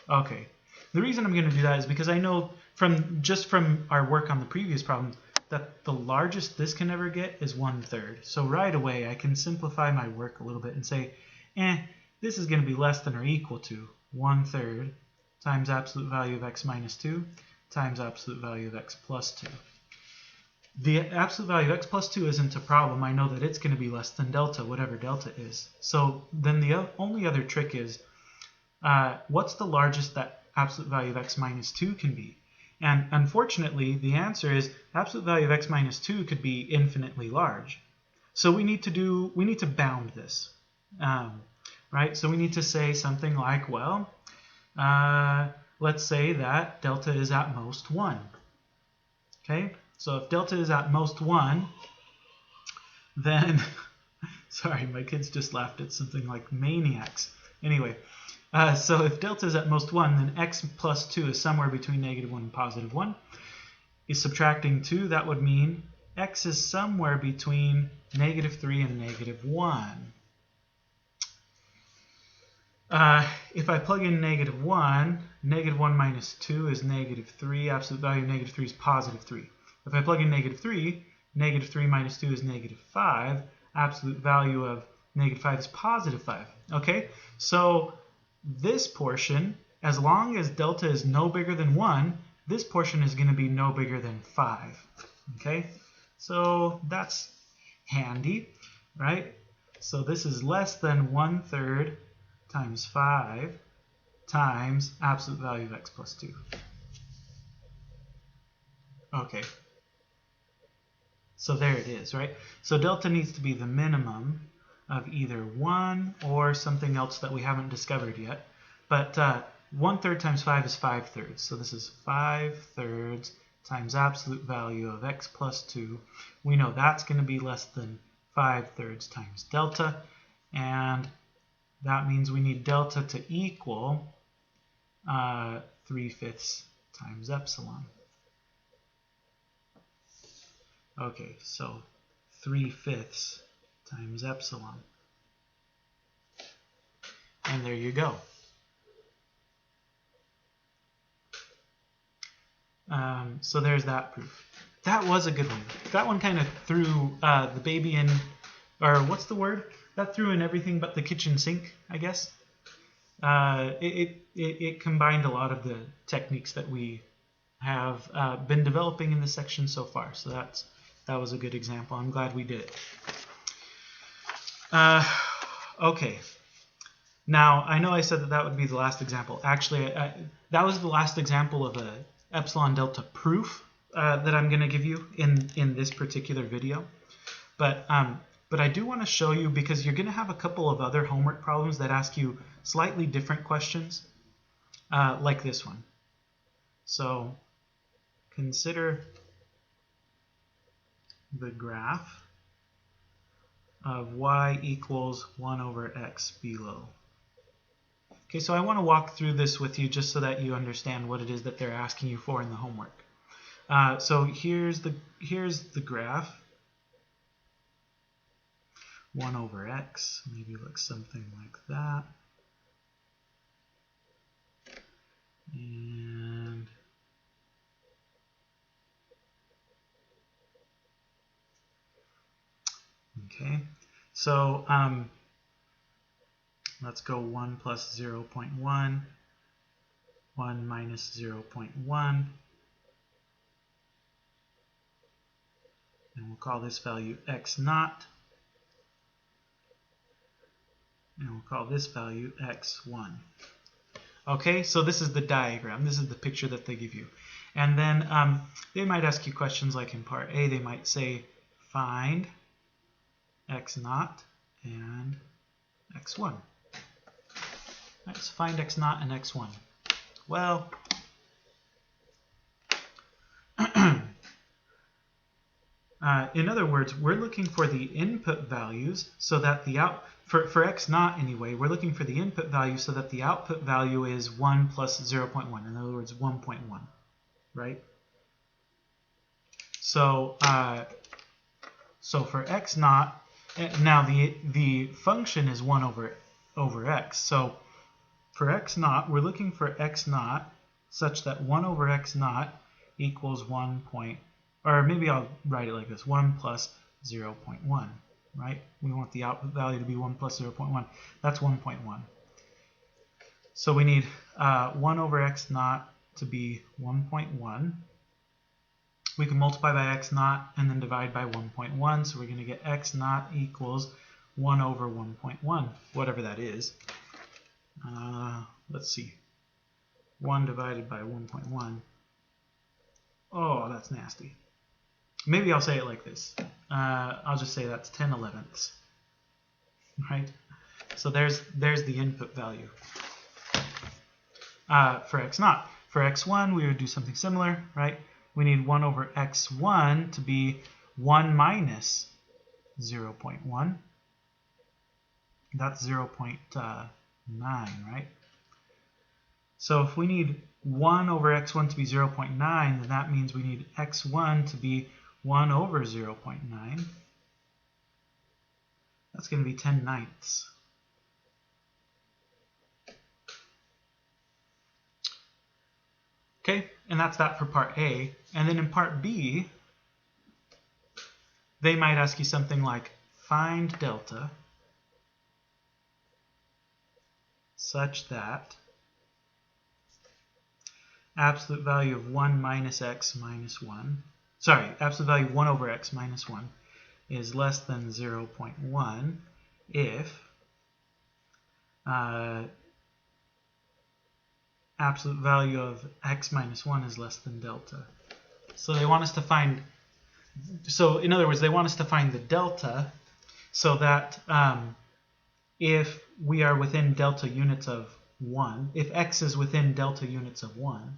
Okay. The reason I'm going to do that is because I know from our work on the previous problem that the largest this can ever get is 1/3. So right away I can simplify my work a little bit and say, this is going to be less than or equal to 1/3 times absolute value of x minus 2 times absolute value of x plus 2. The absolute value of x plus 2 isn't a problem. I know that it's going to be less than delta, whatever delta is. So then the only other trick is, what's the largest that absolute value of x minus 2 can be? And unfortunately, the answer is absolute value of x minus 2 could be infinitely large. So we need to bound this, right? So we need to say something like, well, let's say that delta is at most 1. Okay, so if delta is at most 1, then, sorry, my kids just laughed at something like maniacs. Anyway, so if delta is at most 1, then x plus 2 is somewhere between -1 and +1. is subtracting 2, that would mean x is somewhere between -3 and -1. If I plug in -1, -1 minus 2 is -3. Absolute value of -3 is +3. If I plug in -3, -3 minus 2 is -5. Absolute value of -5 is +5. Okay, so this portion, as long as delta is no bigger than 1, this portion is going to be no bigger than 5. Okay, so that's handy, right? So this is less than 1/3 times 5 times absolute value of x plus 2. Okay, so there it is, right? So delta needs to be the minimum of either 1 or something else that we haven't discovered yet. But 1/3 times 5 is 5/3. So this is 5/3 times absolute value of x plus 2. We know that's going to be less than 5/3 times delta. And that means we need delta to equal 3/5 times epsilon. Okay, so 3/5 times epsilon. And there you go. So there's that proof. That was a good one. That one kind of threw the baby in, or what's the word? That threw in everything but the kitchen sink, I guess. It combined a lot of the techniques that we have been developing in this section so far. So that was a good example. I'm glad we did it. Okay. Now, I know I said that would be the last example. Actually, that was the last example of a epsilon delta proof that I'm going to give you in this particular video. But I do want to show you, because you're going to have a couple of other homework problems that ask you slightly different questions, like this one. So consider the graph of y equals 1 over x below. Okay, so I want to walk through this with you just so that you understand what it is that they're asking you for in the homework. So here's the graph. 1 over x, maybe looks something like that. And okay, so let's go 1 plus 0.1, 1 minus 0.1, and we'll call this value x naught, and we'll call this value x1. Okay, so this is the diagram. This is the picture that they give you. And then they might ask you questions like in part A, they might say find x naught and x1. Let's find x naught and x1. Well, in other words, we're looking for the input values so that the for x naught anyway, we're looking for the input value so that the output value is 1 plus 0.1. In other words, 1.1, right? So so for x naught, now the function is 1 over x. So for x naught, we're looking for x naught such that 1 over x naught equals 1 point, or maybe I'll write it like this, 1 plus 0.1, right? We want the output value to be 1 plus 0.1. That's 1.1. So we need 1 over x naught to be 1.1. We can multiply by x naught and then divide by 1.1. So we're going to get x naught equals 1 over 1.1, whatever that is. Let's see. 1 divided by 1.1. Oh, that's nasty. Maybe I'll say it like this. I'll just say that's 10/11ths. Right? So there's the input value for x naught. For x1, we would do something similar, right? We need 1 over x1 to be 1 minus 0.1. That's 0.9, right? So if we need 1 over x1 to be 0.9, then that means we need x1 to be 1 over 0.9. That's going to be 10/9. Okay, and that's that for part A. And then in part B, they might ask you something like, find delta such that absolute value of 1 minus x minus 1, sorry, absolute value of 1 over x minus 1 is less than 0.1 if absolute value of x minus 1 is less than delta. So they want us to find, so in other words, they want us to find the delta so that if we are within delta units of 1, if x is within delta units of 1,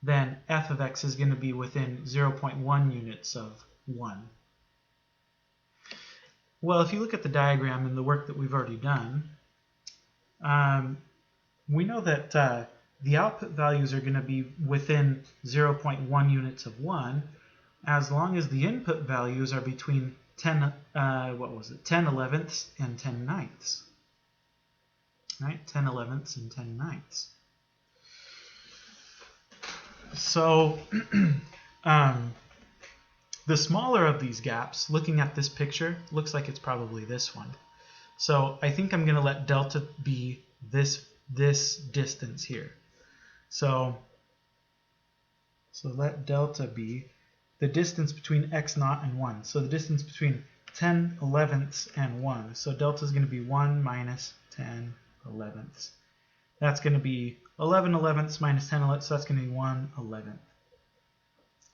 then f of x is going to be within 0.1 units of 1. Well, if you look at the diagram and the work that we've already done, we know that the output values are going to be within 0.1 units of 1 as long as the input values are between 10 elevenths and 10/9. Right? 10 elevenths and 10/9. So the smaller of these gaps, looking at this picture, looks like it's probably this one. So I think I'm going to let delta be this distance here. So let delta be the distance between x0 and 1. So the distance between 10 elevenths and 1. So delta is going to be 1 minus 10 elevenths. That's going to be 11 elevenths minus 10 elevenths, so that's going to be 1 11th.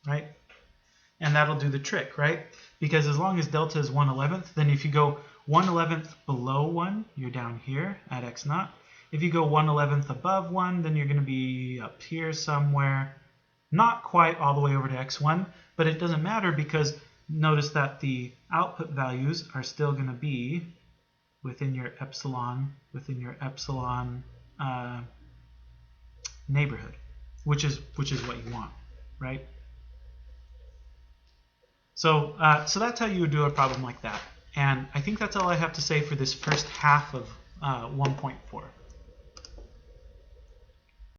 Right? And that'll do the trick, right? Because as long as delta is 1 11th, then if you go 1 11th below 1, you're down here at x0. If you go 1 11th above 1, then you're going to be up here somewhere. Not quite all the way over to x1, but it doesn't matter because notice that the output values are still going to be within your epsilon neighborhood, which is what you want, right? So that's how you would do a problem like that. And I think that's all I have to say for this first half of 1.4.